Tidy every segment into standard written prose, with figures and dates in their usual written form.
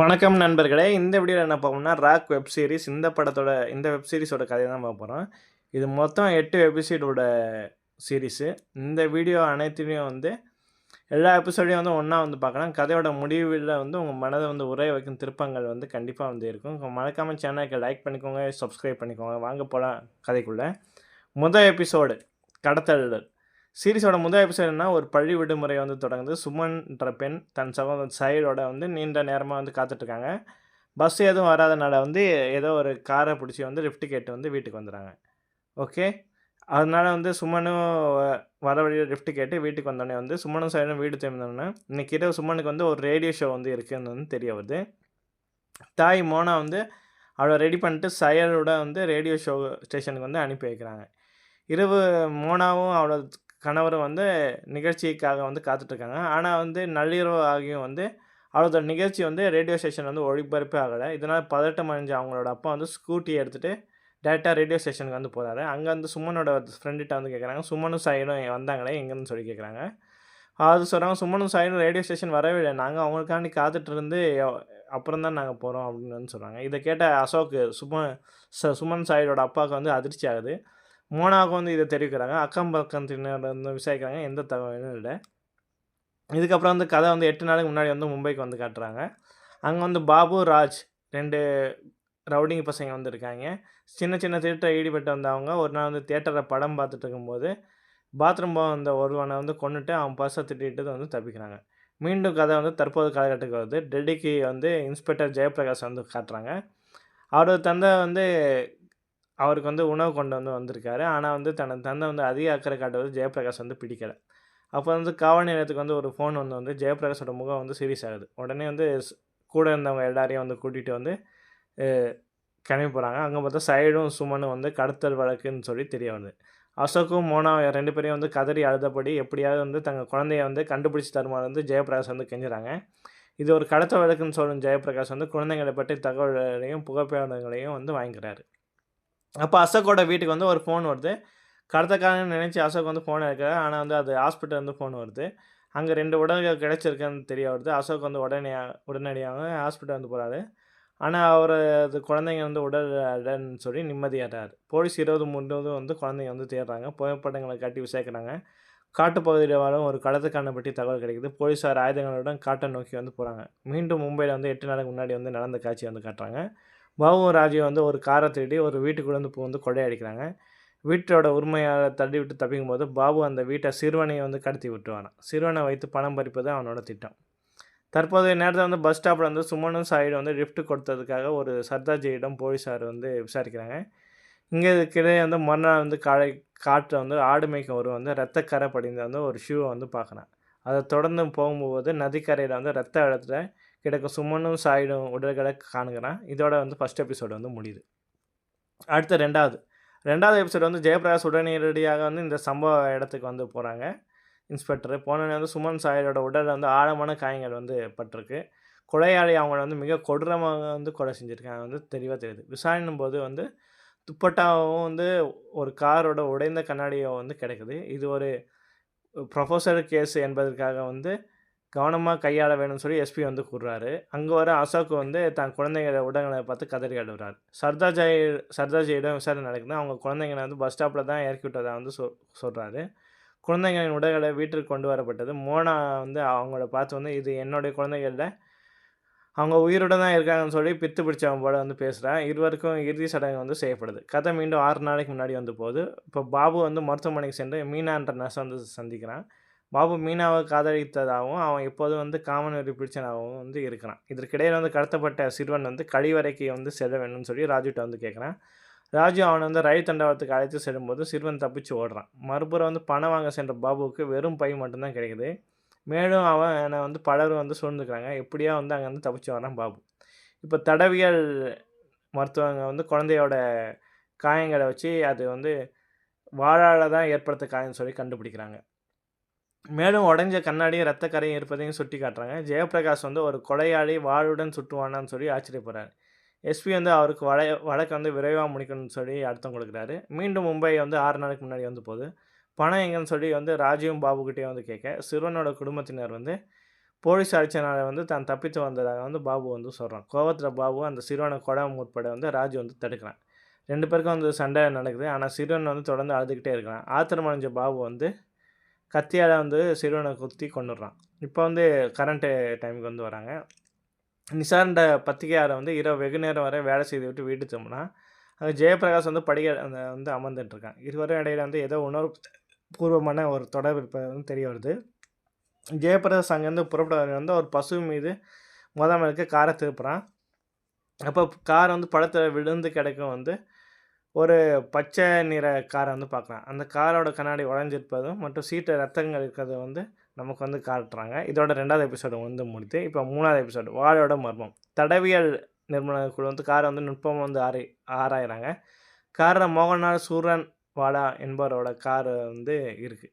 வணக்கம் நண்பர்களே. இந்த வீடியோல என்ன பார்ப்போம்னா, ராக் வெப் சீரிஸ் இந்த வெப் சீரிஸோட கதைய தான் பார்க்க போறோம். இது மொத்தம் 8 எபிசோடோட சீரிஸு. இந்த வீடியோ அனைத்தையும் எல்லா எபிசோடையும் ஒண்ணா பார்க்கலாம். கதையோட முடிவில உங்க மனத உறைய வைக்கும் திருப்பங்கள் கண்டிப்பா இருக்கும். மறக்காம சேனலுக்கு லைக் பண்ணிக்கோங்க, சப்ஸ்கிரைப் பண்ணிக்கோங்க. வாங்க போலாம் கதைக்குள்ள. முதல் எபிசோடு கடத்தல். சீரிஸோட முதல் எபிசோட் என்ன, ஒரு பள்ளி விடுமுறை தொடங்குது. சுமன்ற பெண் தன் சகோதரன் சைடோட நீண்ட நேரமாக காத்துட்ருக்காங்க. பஸ் எதுவும் வராதனால ஏதோ ஒரு காரை பிடிச்சி லிஃப்ட் கேட்டு வீட்டுக்கு வந்துடுறாங்க. ஓகே. அதனால சுமனும் வர வழியில் லிஃப்ட் கேட்டு வீட்டுக்கு வந்தோடனே சுமனும் சைடும் வீடு திரும்பினோடனே இன்றைக்கி இரவு சுமனுக்கு ஒரு ரேடியோ ஷோ இருக்குன்னு தெரிய வருது. தாய் மோனா அவளை ரெடி பண்ணிட்டு சையரோட ரேடியோ ஷோ ஸ்டேஷனுக்கு அனுப்பி வைக்கிறாங்க. இரவு மோனாவும் அவளோட கணவரும் நிகழ்ச்சிக்காக காத்துட்ருக்காங்க. ஆனால் நள்ளிரவு ஆகியும் அவளோட நிகழ்ச்சி ரேடியோ ஸ்டேஷன் ஒளிபரப்பே ஆகலை. இதனால் பதட்டம் அடைஞ்ச அவங்களோட அப்பா ஸ்கூட்டியை எடுத்துகிட்டு டேரெக்டாக ரேடியோ ஸ்டேஷனுக்கு போகிறாரு. அங்கே சுமனோட ஃப்ரெண்டுகிட்ட கேட்குறாங்க, சுமனும் சாயிடும் வந்தாங்களே எங்கேன்னு சொல்லி கேட்குறாங்க. அது சொல்கிறாங்க, சுமனும் சாயிடும் ரேடியோ ஸ்டேஷன் வரவே இல்லை, நாங்கள் அவங்களுக்காண்டி காத்துட்ருந்து அப்புறம் தான் நாங்கள் போகிறோம் அப்படின்னு சொல்கிறாங்க. இதை கேட்ட அசோக் சுமன் சாயிடோட அப்பாவுக்கு அதிர்ச்சி ஆகுது. மோனாவுக்கு இதை தெரிவிக்கிறாங்க. அக்கம் பக்கத்தினர் விசாரிக்கிறாங்க, எந்த தகவலும் இல்லை. இதுக்கப்புறம் கதை 8 நாளுக்கு முன்னாடி மும்பைக்கு காட்டுறாங்க. அங்கே பாபு, ராஜ் 2 ரவுடிங்க பசங்க இருக்காங்க. சின்ன சின்ன திருட்டில் ஈடுபட்டு வந்தவங்க ஒரு நாள் தியேட்டரில் படம் பார்த்துட்டு இருக்கும்போது பாத்ரூம் போக ஒருவனை கொன்னுட்டு அவன் பர்ஸை திட்டிட்டு தப்பிக்கிறாங்க. மீண்டும் கதை தற்போது காலகட்டத்துக்கு வருது. டெல்லிக்கு இன்ஸ்பெக்டர் ஜெயபிரகாஷ் காட்டுறாங்க. அவரோட தந்தை அவருக்கு உணவு கொண்டு வந்திருக்காரு. ஆனால் தனது தந்தை அதிக அக்கறை காட்டுவது ஜெயபிரகாஷ் பிடிக்கலை. அப்போ காவல் நிலையத்துக்கு ஒரு ஃபோன் ஜெயபிரகாஷோட முகம் சீரியஸ் ஆகுது. உடனே கூட இருந்தவங்க எல்லாரையும் கூட்டிகிட்டு கிளம்பி போகிறாங்க. அங்கே பார்த்தா சைடும் சுமனும் கடத்தல் வழக்குன்னு சொல்லி தெரிய வருது. அசோக்கும் மோனா 2 பேரையும் கதறி அழுதபடி எப்படியாவது தங்கள் குழந்தைய கண்டுபிடிச்சி தருமாறு ஜெயபிரகாஷ் கெஞ்சுறாங்க. இது ஒரு கடத்தல் வழக்குன்னு சொல்லும் ஜெயபிரகாஷ் குழந்தைங்களை பற்றி தகவல்களையும் புகைப்படங்களையும் வாங்கிக்கிறாரு. அப்போ அசோக்கோட வீட்டுக்கு ஒரு ஃபோன் வருது. கடத்தக்காரன்னு நினச்சி அசோக் ஃபோன் எடுக்கிறார். ஆனால் அது ஹாஸ்பிட்டல் ஃபோன் வருது. அங்கே 2 உடல்கள் கிடைச்சிருக்குன்னு தெரிய வருது. அசோக் உடனடியாக ஹாஸ்பிட்டல் போகிறாரு. ஆனால் அது குழந்தைங்க உடல் இல்லைன்னு சொல்லி நிம்மதியாகிறார். போலீஸ் 20 முழுவதும் குழந்தைங்க தேடுறாங்க. புகைப்படங்களை காட்டி விசாரிக்கிறாங்க. காட்டுப்பகுதியில் வாழும் ஒரு கடத்தக்காரனை பற்றி தகவல் கிடைக்குது. போலீஸார் ஆயுதங்களுடன் காட்டை நோக்கி போகிறாங்க. மீண்டும் மும்பையில் 8 நாளுக்கு முன்னாடி நடந்த காட்சி காட்டுறாங்க. பாபுவும் ராஜுவும் ஒரு காரை திருடி ஒரு வீட்டுக்குள்ளே கொள்ளையடிக்கிறாங்க. வீட்டோட உரிமையாளர் தள்ளிவிட்டு தப்பிக்கும்போது பாபு அந்த வீட்டை சிறுவனையை கடத்தி விட்டுவானான். சிறுவனை வைத்து பணம் பறிப்பது அவனோட திட்டம். தற்போதைய நேரத்தில் பஸ் ஸ்டாப்பில் சுமனும் சாயிடும் லிஃப்ட் கொடுத்ததுக்காக ஒரு சர்தார்ஜியிடம் போலீஸார் விசாரிக்கிறாங்க. இங்கே இதுக்கிடையே மறுநாள் காட்டில் ஆடு மேய்க்க ஒரு ரத்தக்கரை படிந்த ஒரு ஷூவை பார்க்குறான். அதை தொடர்ந்து போகும்போது நதிக்கரையில் ரத்த இடத்துல கிடக்க சுமனும் சாயிடும் உடல்களை காணுகிறான். இதோட ஃபஸ்ட் எபிசோடு முடியுது. அடுத்த ரெண்டாவது எபிசோடு ஜெயபிரகாஷ் உடனடியாக இந்த சம்பவ இடத்துக்கு போகிறாங்க. இன்ஸ்பெக்டர் போனோடனே சுமன் சாயரோட உடலில் ஆழமான காயங்கள் பட்டிருக்கு. கொலையாளி அவங்கள மிக கொடூரமாக கொலை செஞ்சுருக்காங்க தெளிவாக தெரியுது. விசாரணையும் போது துப்பட்டாவும் ஒரு காரோட உடைந்த கண்ணாடியோ கிடைக்குது. இது ஒரு ப்ரொஃபஸர் கேஸ் என்பதற்காக கவனமாக கையாள வேணும்னு சொல்லி எஸ்பி கூறுறாரு. அங்கே வர அசோக் தன் குழந்தைங்கள உடல்களை பார்த்து கதறி அழுகிறார். சர்தார்ஜியிடம் விசாரணை நடக்குது. அவங்க குழந்தைங்களை பஸ் ஸ்டாப்பில் தான் இறக்கி விட்டதாக சொல்கிறாரு. குழந்தைங்களின் உடல்களை வீட்டிற்கு கொண்டு வரப்பட்டது. மோனா அவங்கள பார்த்து இது என்னுடைய குழந்தைகளில் அவங்க உயிருடன் தான் இருக்காங்கன்னு சொல்லி பித்து பிடிச்சவங்க போல பேசுகிறேன். இருவருக்கும் இறுதி சடங்கு செய்யப்படுது. கதை மீண்டும் 6 நாளைக்கு முன்னாடி போகுது. இப்போ பாபு மருத்துவமனைக்கு சென்று மீனான்ற நர்ஸ் சந்திக்கிறான். பாபு மீனாவை காதலித்ததாகவும் அவன் இப்போது காமன்வெறி பிடிச்சனாகவும் இருக்கிறான். இதற்கிடையில் கடத்தப்பட்ட சிறுவன் கழிவறைக்கு செல்ல வேணும்னு சொல்லி ராஜுகிட்ட கேட்குறான். ராஜு அவனை ரயில் தண்டவாளத்துக்கு அழைத்து செல்லும்போது சிறுவன் தப்பிச்சு ஓடுறான். மறுபுறம் பணம் வாங்க சென்ற பாபுவுக்கு வெறும் பை மட்டும்தான் கிடைக்குது. மேலும் அவனை பலரும் சூழ்ந்துக்கிறாங்க. எப்படியா அங்கேருந்து தப்பிச்சு வரான் பாபு. இப்போ தடவியல் மருத்துவங்க குழந்தையோட காயங்களை வச்சு அது வாழால் தான் ஏற்படுத்த காயம்னு சொல்லி கண்டுபிடிக்கிறாங்க. மேலும் உடைஞ்ச கண்ணாடியும் ரத்தக்கரையும் இருப்பதையும் சுட்டி காட்டுறாங்க. ஜெயபிரகாஷ் ஒரு கொலையாளி வாளுடன் சுட்டுவானான்னு சொல்லி ஆச்சரியப்படுறாரு. எஸ்பி அவருக்கு வழக்கு விரைவாக முடிக்கணும்னு சொல்லி அர்த்தம் கொடுக்குறாரு. மீண்டும் மும்பை 6 நாளைக்கு முன்னாடி போகுது. பணம் எங்கன்னு சொல்லி ராஜுவும் பாபுக்கிட்டே கேட்க சிறுவனோட குடும்பத்தினர் போலீஸ் அடிச்சனால வந்து தான் தப்பித்து வந்ததாக வந்து பாபு வந்து சொல்கிறான். கோவத்தில் பாபு அந்த சிறுவனை கொட முற்பட வந்து ராஜு வந்து தடுக்கிறான். 2 பேருக்கும் வந்து சண்டை நடக்குது. ஆனால் சிறுவன் வந்து தொடர்ந்து அழுதுகிட்டே இருக்கிறான். ஆத்திரமடைஞ்ச பாபு வந்து கத்தியால் வந்து சிறுவனை குத்தி கொன்னுடுறான். இப்போ வந்து கரண்ட்டு டைமுக்கு வந்து வராங்க. நிசார்ன்ற பத்திரிகையாளர் வந்து இரவு வெகு நேரம் வரை வேலை செய்து விட்டு வீட்டுக்கு திரும்பினா அங்கே ஜெயபிரகாஷ் வந்து அந்த வந்து அமர்ந்துட்டு இருக்கான். இருவரும் இடையில வந்து ஏதோ உணர்வு பூர்வமான ஒரு தொடர்பு இருப்பது வந்து தெரிய வருது. ஜெயபிரகாஷ் அங்கேருந்து புறப்பட வந்து ஒரு பசு மீது இருக்க காரை திருப்புறான். அப்போ கார் வந்து பழத்தில் விழுந்து கிடக்கும் வந்து ஒரு பச்சை நிற காரை வந்து பார்க்கலாம். அந்த காரோட கண்ணாடி உடைஞ்சிருப்பதும் மற்றும் சீட்டு ரத்தங்கள் இருக்கிறத வந்து நமக்கு வந்து காட்டுறாங்க. இதோட 2வது எபிசோடு வந்து முடித்து இப்போ 3வது எபிசோடு வாழோட மர்மம். தடவியல் நிறுவன குழு வந்து காரை வந்து நுட்பமாக வந்து ஆராயிறாங்க. காரில் மோகன்லால் சூரன் வாடா என்பவரோட கார் வந்து இருக்குது.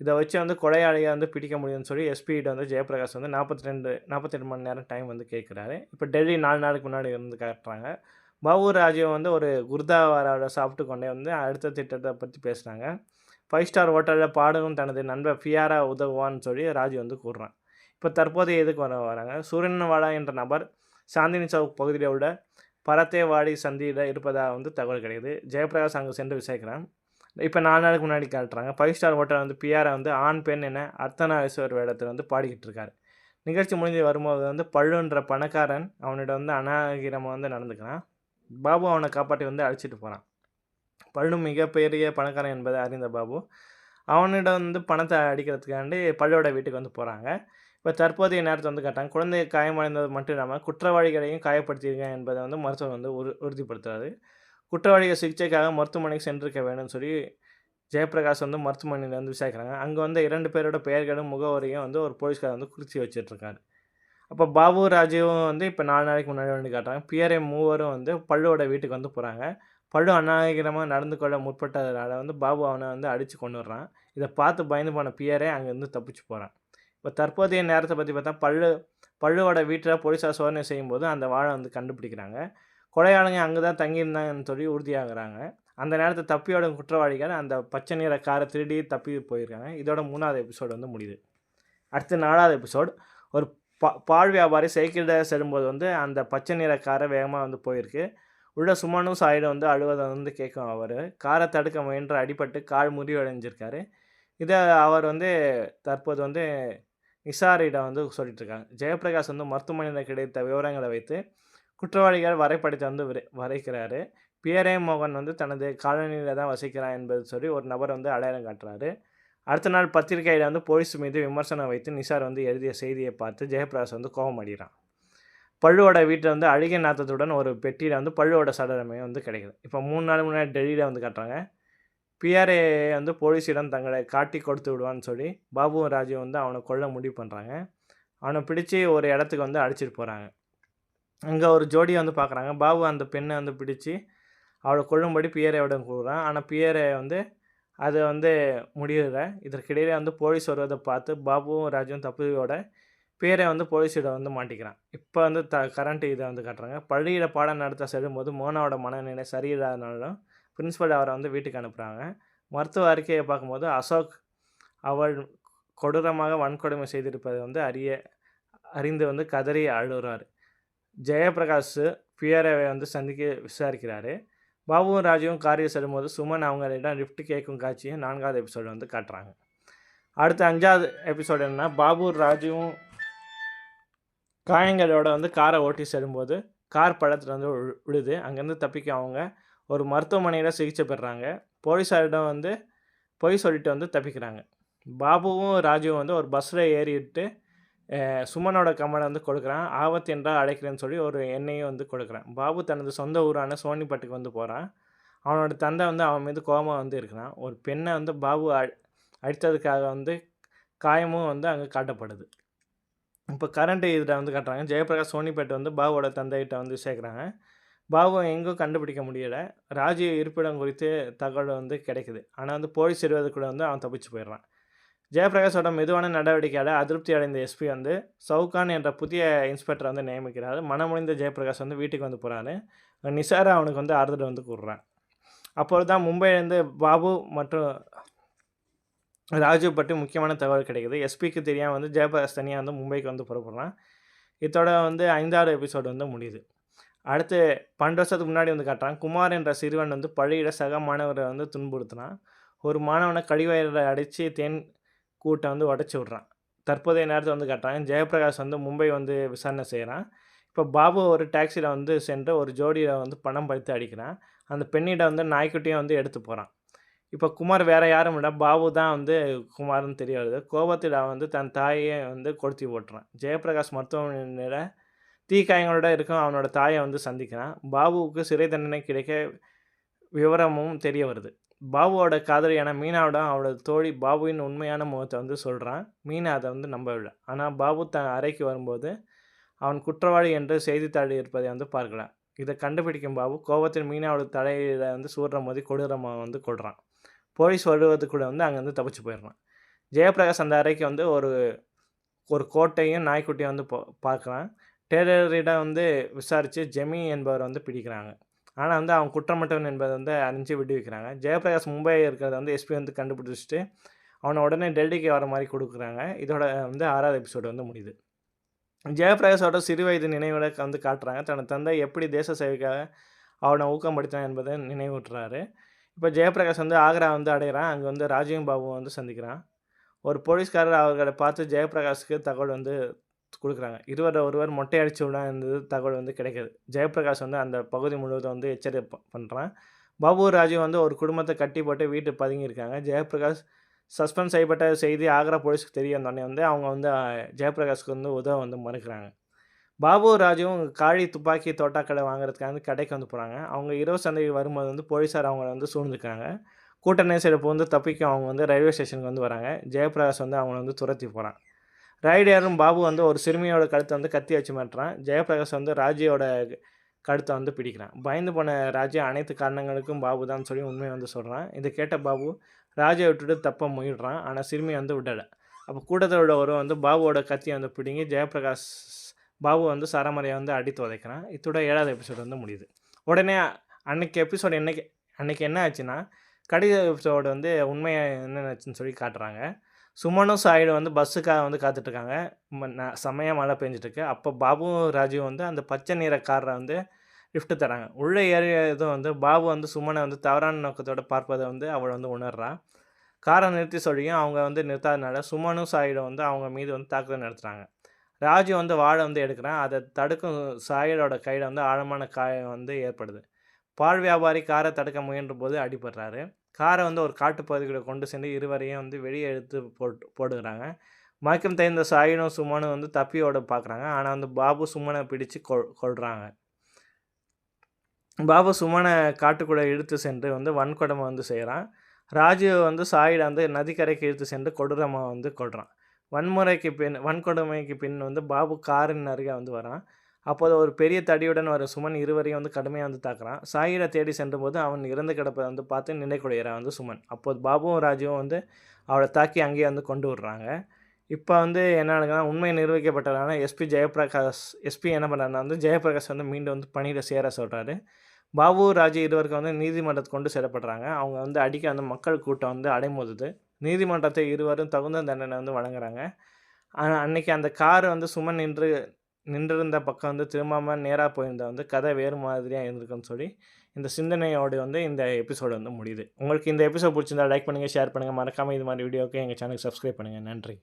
இதை வச்சு வந்து கொலையாளியை வந்து பிடிக்க முடியும்னு சொல்லி எஸ்பிகிட்ட வந்து ஜெயபிரகாஷ் வந்து 48 மணி நேரம் டைம் வந்து கேட்குறாரு. இப்போ டெல்லி 4 நாளுக்கு முன்னாடி வந்து காட்டுறாங்க. பாபு ராஜீவ் வந்து ஒரு குருதாவாரோட சாப்பிட்டு கொண்டே வந்து அடுத்த திட்டத்தை பற்றி பேசுகிறாங்க. 5 ஸ்டார் ஹோட்டலில் பாடவும் தனது நண்பர் ஃபியாரா உதவுவான்னு சொல்லி ராஜு வந்து கூறுறான். இப்போ தற்போதைய எதுக்கு வராங்க. சூரியன்வாடா என்ற நபர் சாந்தினி சவுக் பகுதியில் உள்ள பரத்தேவாடி சந்தியில் இருப்பதாக வந்து தகவல் கிடைக்குது. ஜெயபிரகாஷ் அங்கே சென்று விசாரிக்கிறான். இப்போ 4 நாளுக்கு முன்னாடி காட்டுறாங்க. 5 ஸ்டார் ஹோட்டல் வந்து பிஆரை வந்து ஆண் பெண் என அர்த்தநாரீஸ்வரர் வேடத்தில் வந்து பாடிக்கிட்டு இருக்காரு. நிகழ்ச்சி முடிஞ்சு வரும்போது வந்து பள்ளுன்ற பணக்காரன் அவனிடம் வந்து அநாகரிகமாக வந்து நடந்துக்கிறான். பாபு அவனை காப்பாற்றி வந்து அழைச்சிட்டு போகிறான். பள்ளு மிகப்பெரிய பணக்காரன் என்பதை அறிந்த பாபு அவனிடம் வந்து பணத்தை அடிக்கிறதுக்காண்டி பள்ளியோட வீட்டுக்கு வந்து போகிறாங்க. இப்போ தற்போதைய நேரத்தை வந்து காட்டாங்க. குழந்தை காயமடைந்தது மட்டும் இல்லாமல் குற்றவாளிகளையும் காயப்படுத்தியிருக்கேன் என்பதை வந்து மருத்துவர் வந்து உறுதிப்படுத்துறாரு. குற்றவாளிகள் சிகிச்சைக்காக மருத்துவமனைக்கு சென்றிருக்க வேணும்னு சொல்லி ஜெயபிரகாஷ் வந்து மருத்துவமனையில் வந்து விசாரிக்கிறாங்க. அங்கே வந்து 2 பேரோட பெயர்களும் முகவரியும் வந்து ஒரு போலீஸ்காரர் வந்து குறித்து வச்சிட்ருக்காரு. அப்போ பாபு ராஜீவும் வந்து இப்போ 4 நாளைக்கு முன்னாடி வந்து காட்டுறாங்க. பிஆர்ஏ மூவரும் வந்து பள்ளுவோட வீட்டுக்கு வந்து போகிறாங்க. பள்ளு அநாகரிகமாக நடந்து கொள்ள முற்பட்டதுனால வந்து பாபு அவனை வந்து அடித்து கொண்டுடுறான். இதை பார்த்து பயந்து போன பிஆர்ஏ அங்கேருந்து தப்பிச்சு போகிறான். இப்போ தற்போதைய நேரத்தை பற்றி பார்த்தா பள்ளுவோட வீட்டில் போலீஸார் சோதனை செய்யும்போது அந்த வாழை வந்து கண்டுபிடிக்கிறாங்க. கொலையாளிங்க அங்கே தான் தங்கியிருந்தாங்கன்னு சொல்லி உறுதியாகிறாங்க. அந்த நேரத்தை தப்பியோட குற்றவாளிகள் அந்த பச்சை நிற காரை திருடி தப்பி போயிருக்காங்க. இதோட 3வது எபிசோடு வந்து முடியுது. அடுத்து 4வது எபிசோடு ஒரு பால் வியாபாரி சைக்கிளில் செல்லும்போது வந்து அந்த பச்சை நிற காரை வேகமாக வந்து போயிருக்கு. உள்ள சுமனும் சாயிடும் வந்து அழுவதை வந்து கேட்கும். அவர் காரை தடுக்க முயன்று அடிபட்டு கால் முறிவடைஞ்சிருக்காரு. இதை அவர் வந்து தற்போது வந்து நிசாரிடம் வந்து சொல்லிட்டுருக்காங்க. ஜெயபிரகாஷ் வந்து மருத்துவமனையில் கிடைத்த விவரங்களை வைத்து குற்றவாளிகள் வரைபடத்தை வந்து வரைக்கிறாரு. பிஆர்ஏ மோகன் வந்து தனது காலனியில் தான் வசிக்கிறான் என்பது சொல்லி ஒரு நபர் வந்து அடையாளம் காட்டுறாரு. அடுத்த நாள் பத்திரிகையில் வந்து போலீஸ் மீது விமர்சனம் வைத்து நிசார் வந்து எழுதிய செய்தியை பார்த்து ஜெயபிரகாஷ் வந்து கோபம் அடைகிறான். பள்ளுவோட வீட்டில் வந்து அழுகிய நாத்தத்துடன் ஒரு பெட்டியில் வந்து பள்ளுவோட சடலமே வந்து கிடைக்குது. இப்போ 3 நாள் முன்னாடி டெல்லியில் வந்து காட்டுறாங்க. பிஆர்ஏ வந்து போலீஸிடம் தங்களை காட்டி கொடுத்து விடுவான்னு சொல்லி பாபுவும் ராஜு வந்து அவனை கொல்ல முடிவு பண்ணுறாங்க. அவனை பிடிச்சி ஒரு இடத்துக்கு வந்து அழைச்சிட்டு போகிறாங்க. அங்கே ஒரு ஜோடியை வந்து பார்க்குறாங்க. பாபு அந்த பெண்ணை வந்து பிடிச்சி அவளை கொல்லும்படி பிஆர்ஏவிடம் கூறுறான். ஆனால் பிஆர்ஏ வந்து அது வந்து முடியல. இதற்கிடையிலே வந்து போலீஸ் வருவதை பார்த்து பாபுவும் ராஜுவும் தப்பியோட பிஆர்ஏ வந்து போலீஸிடம் வந்து மாட்டிக்கிறான். இப்போ வந்து கரண்ட் இதை வந்து காட்டுறாங்க. பள்ளியில் பாடம் நடத்த செல்லும்போது மோனாவோட மனநிலை சரியில்லாதனாலும் பிரின்ஸிபல் அவரை வந்து வீட்டுக்கு அனுப்புகிறாங்க. மருத்துவ அறிக்கையை பார்க்கும்போது அசோக் அவள் கொடூரமாக வன்கொடுமை செய்திருப்பதை வந்து அறிந்து வந்து கதறி அழுகிறார். ஜெயபிரகாஷ் பிஆர்ஏவை வந்து சந்திக்க விசாரிக்கிறாரு. பாபுவும் ராஜுவும் காரில் செல்லும்போது சுமன் அவங்களிடம் லிஃப்ட் கேட்கும் காட்சியை 4வது எபிசோடு வந்து காட்டுறாங்க. அடுத்த 5வது எபிசோடு என்னன்னா பாபு ராஜுவும் காயங்களோட வந்து காரை ஓட்டி செல்லும்போது கார் பள்ளத்தில் வந்து விழுது. அங்கேருந்து தப்பிக்க அவங்க ஒரு மருத்துவமனையில் சிகிச்சை பெறுறாங்க. போலீஸாரிடம் வந்து பொய் சொல்லிட்டு வந்து தப்பிக்கிறாங்க. பாபுவும் ராஜுவும் வந்து ஒரு பஸ்ஸில் ஏறிட்டு சுமனோட கம்மனை வந்து கொடுக்குறான். ஆபத்து என்றால் அழைக்கிறேன்னு சொல்லி ஒரு எண்ணெயும் வந்து கொடுக்குறான். பாபு தனது சொந்த ஊரான சோனிப்பட்டுக்கு வந்து போகிறான். அவனோட தந்தை வந்து அவன் மீது கோபமாக வந்து இருக்கிறான். ஒரு பெண்ணை வந்து பாபு அடித்ததுக்காக வந்து காயமும் வந்து அங்கே காட்டப்படுது. இப்போ கரண்ட் இதில் வந்து காட்டுறாங்க. ஜெயபிரகாஷ் சோனிப்பேட்டை வந்து பாபுவோட தந்தைகிட்ட வந்து சேர்க்குறாங்க. பாபு எங்கும் கண்டுபிடிக்க முடியலை. ராஜு இருப்பிடம் குறித்து தகவல் வந்து கிடைக்குது. ஆனால் வந்து போலீஸ் இருவதுக்குள்ளே வந்து அவன் தப்பிச்சு போயிடுறான். ஜெயபிரகாஷோட மெதுவான நடவடிக்கையால் அதிருப்தி அடைந்த எஸ்பி வந்து சவுகான் என்ற புதிய இன்ஸ்பெக்டரை வந்து நியமிக்கிறார். மனமுடிந்த ஜெயபிரகாஷ் வந்து வீட்டுக்கு வந்து போகிறாரு. நிசாரா அவனுக்கு வந்து ஆறுதல் வந்து கூறுறான். அப்பொழுது தான் மும்பையிலேருந்து பாபு மற்றும் ராஜு பற்றி முக்கியமான தகவல் கிடைக்குது. எஸ்பிக்கு தெரியாம வந்து ஜெயபிரகாஷ் தனியா வந்து மும்பைக்கு வந்து புறப்படுறான். இதோட வந்து 5வது எபிசோடு வந்து முடியுது. அடுத்து 12 வருஷத்துக்கு முன்னாடி வந்து காட்டுறான். குமார் என்ற சிறுவன் வந்து பள்ளியில சக மாணவரை வந்து துன்புறுத்துனான். ஒரு மாணவனை கடிவாயில அடைச்சு தேன் கூட்ட வந்து உடைச்சு விட்றான். தற்போதைய நேரத்த வந்து காட்டுறாங்க. ஜெயபிரகாஷ் வந்து மும்பை வந்து விசாரணை செய்றான். இப்போ பாபு ஒரு டாக்ஸில வந்து சென்று ஒரு ஜோடிய வந்து பணம் பறித்து அடிக்கிறான். அந்த பெண்ணிடம் வந்து நாய்க்குட்டிய வந்து எடுத்து போறான். இப்போ குமார் வேற யாரும் இல்ல. பாபு தான் வந்து குமார்ன்னு தெரிய வருது. கோபத்தில் அவன் வந்து தன் தாயை வந்து கொளுத்தி போட்டுறான். ஜெயபிரகாஷ் மருத்துவமனையில தீக்காயங்களோட இருக்கும் அவனோட தாயை வந்து சந்திக்கிறான். பாபுவுக்கு சிறை தண்டனை கிடைக்க விவரமும் தெரிய வருது. பாபுவோட காதலியான மீனாவிடம் அவளோட தோழி பாபுவின் உண்மையான முகத்தை வந்து சொல்றான். மீனா அத வந்து நம்பவில்லை. ஆனா பாபு தன் அறைக்கு வரும்போது அவன் குற்றவாளி என்று செய்தித்தாளில் இருப்பதை வந்து பார்க்கலாம். இத கண்டுபிடிக்கும் பாபு கோபத்தில் மீனாவோட தலையில வந்து சூடுற மோதி கொடூரமா வந்து கொல்றான். போலீஸ் வருவதுக்குள்ள வந்து அங்கேருந்து தப்பிச்சு போயிடுறான். ஜெயபிரகாஷ் அந்த அறைக்கு வந்து ஒரு ஒரு கோட்டையும் நாய்க்குட்டியும் வந்து பார்க்குறான். டெய்லரிடம் வந்து விசாரித்து ஜெமி என்பவரை வந்து பிடிக்கிறாங்க. ஆனால் வந்து அவன் குற்றமற்றவன் என்பதை வந்து அறிஞ்சு விடுவிக்கிறாங்க. ஜெயபிரகாஷ் மும்பை இருக்கிறத வந்து எஸ்பி வந்து கண்டுபிடிச்சிட்டு அவனை உடனே டெல்லிக்கு வர மாதிரி கொடுக்குறாங்க. இதோட வந்து 6வது எபிசோடு வந்து முடியுது. ஜெயபிரகாஷோட சிறுவயது நினைவுகளை வந்து காட்டுறாங்க. தனது தந்தை எப்படி தேச சேவைக்காக அவனை ஊக்கப்படுத்தினான் என்பதை நினைவூட்டுறாரு. இப்போ ஜெயபிரகாஷ் வந்து ஆக்ரா வந்து அடைகிறான். அங்கே வந்து ராஜீவும் பாபுவும் வந்து சந்திக்கிறான். ஒரு போலீஸ்காரர் அவர்களை பார்த்து ஜெயபிரகாஷுக்கு தகவல் வந்து குடுக்குறாங்க. ஒருவர் மொட்டை அடிச்சு விட இருந்தது தகவல் வந்து கிடைக்குது. ஜெயபிரகாஷ் வந்து அந்த பகுதி முழுவதும் வந்து எச்சரிக்கை பண்ணுறான். பாபு, ராஜு வந்து ஒரு குடும்பத்தை கட்டி போட்டு வீட்டு பதுங்கியிருக்காங்க. ஜெயபிரகாஷ் சஸ்பெண்ட் செய்யப்பட்ட செய்தி ஆக்ரா போலீஸ்க்கு தெரிய வந்தோடனே வந்து அவங்க வந்து ஜெயபிரகாஷ்க்கு வந்து உதவ வந்து மறுக்கிறாங்க. பாபு, ராஜுவும் காழி துப்பாக்கி தோட்டாக்களை வாங்குறதுக்காக வந்து கடைக்கு வந்து போகிறாங்க. அவங்க இரவு சந்தைக்கு வரும்போது வந்து போலீஸார் அவங்கள வந்து சூழ்ந்துக்கிறாங்க. கூட்ட நெரிசலில் வந்து தப்பிக்க அவங்க வந்து ரயில்வே ஸ்டேஷனுக்கு வந்து வராங்க. ஜெயபிரகாஷ் வந்து அவங்கள வந்து துரத்தி போகிறான். ரைடரும் பாபு வந்து ஒரு சிறுமியோட கழுத்தை வந்து கத்தி வச்சு மாட்டுறான். ஜெயபிரகாஷ் வந்து ராஜியோட கழுத்தை வந்து பிடிக்கிறான். பயந்து போன ராஜி அனைத்து காரணங்களுக்கும் பாபு தான் சொல்லி உண்மையை வந்து சொல்கிறான். இதை கேட்ட பாபு ராஜியை விட்டுட்டு தப்ப முயல்றான். ஆனால் சிறுமி வந்து விடலை. அப்போ கூட்டத்தோட ஒரு வந்து பாபுவோட கத்தியை வந்து பிடிங்கி ஜெயபிரகாஷ் பாபு வந்து சரமறையை வந்து அடித்து உதைக்கிறான். இதோட 7வது எபிசோடு வந்து முடியுது. உடனே அன்னைக்கு என்ன ஆச்சுன்னா கடைசி எபிசோடு வந்து உண்மையை என்ன ஆச்சுன்னு சொல்லி காட்டுறாங்க. சுமனும் சாயிடும் வந்து பஸ்ஸுக்காக வந்து காத்துட்ருக்காங்க. செம்மையாக மழை பெஞ்சிட்ருக்கு. அப்போ பாபுவும் ராஜுவும் வந்து அந்த பச்சை நிற காரை வந்து லிஃப்ட்டு தராங்க. உள்ளே ஏறியதும் வந்து பாபு வந்து சுமனை வந்து தவறான நோக்கத்தோடு பார்ப்பதை வந்து அவள் வந்து உணர்றா. காரை நிறுத்தி சொல்லியும் அவங்க வந்து நிறுத்தாதனால சுமனும் சாயிடும் வந்து அவங்க மீது வந்து தாக்குதல் நடத்துகிறாங்க. ராஜு வந்து வாழை வந்து எடுக்கிறான். அதை தடுக்கும் சாயிலோட கையில் வந்து ஆழமான காயம் வந்து ஏற்படுது. பால் வியாபாரி காரை தடுக்க முயன்ற போது அடிபடுறாரு. காரை வந்து ஒரு காட்டுப்பகுதிக்குள்ள கொண்டு சென்று இருவரையும் வந்து வெளியே எடுத்து போடுகிறாங்க. மயக்கம் தெரிந்த சாயினும் சுமனும் வந்து தப்பி ஓட பார்க்குறாங்க. ஆனால் வந்து பாபு சுமனை பிடிச்சு கொல்றாங்க. பாபு சுமனை காட்டுக்குள்ளே இழுத்து சென்று வந்து வன்கொடுமை வந்து செய்கிறான். ராஜு வந்து சாயிட வந்து நதிக்கரைக்கு இழுத்து சென்று கொடூரமாக வந்து கொல்றான். வன்கொடுமைக்கு பின் வந்து பாபு காரின் அருகே வந்து வரான். அப்போது ஒரு பெரிய தடியுடன் வர சுமன் இருவரையும் வந்து கடுமையாக வந்து தாக்குறான். சாயிட தேடி சென்றபோது அவன் இறந்து கிடப்பதை வந்து பார்த்து நிலைக்குலையிறான் வந்து சுமன். அப்போது பாபுவும் ராஜுவும் வந்து அவளை தாக்கி அங்கேயே வந்து கொண்டு விடுறாங்க. இப்போ வந்து என்ன நடக்குதுன்னா உண்மை நிரூபிக்கப்பட்டதான எஸ்பி என்ன பண்ணுறாருன்னா வந்து ஜெயபிரகாஷ் வந்து மீண்டும் வந்து பணியில் சேர சொல்கிறாரு. பாபு, ராஜு இருவருக்கு வந்து நீதிமன்றத்துக்கு கொண்டு செல்லப்படுறாங்க. அவங்க வந்து அடிக்க வந்து மக்கள் கூட்டம் வந்து அடைமோதுது. நீதிமன்றத்தை இருவரும் தகுந்த தண்டனை வந்து வழங்குறாங்க. அன்னைக்கு அந்த கார் வந்து சுமன் நின்றிருந்த பக்கம் வந்து திரும்பாம நேராக போயிருந்தா வந்து கதை வேறு மாதிரியாக இருந்திருக்குன்னு சொல்லி இந்த சிந்தனையோடு வந்து இந்த எபிசோடு வந்து முடியுது. உங்களுக்கு இந்த எபிசோட் பிடிச்சிருந்தா லைக் பண்ணுங்கள், ஷேர் பண்ணுங்கள். மறக்காமல் இது மாதிரி வீடியோவுக்கு எங்கள் சேனலுக்கு சப்ஸ்கிரைப் பண்ணுங்கள். நன்றி.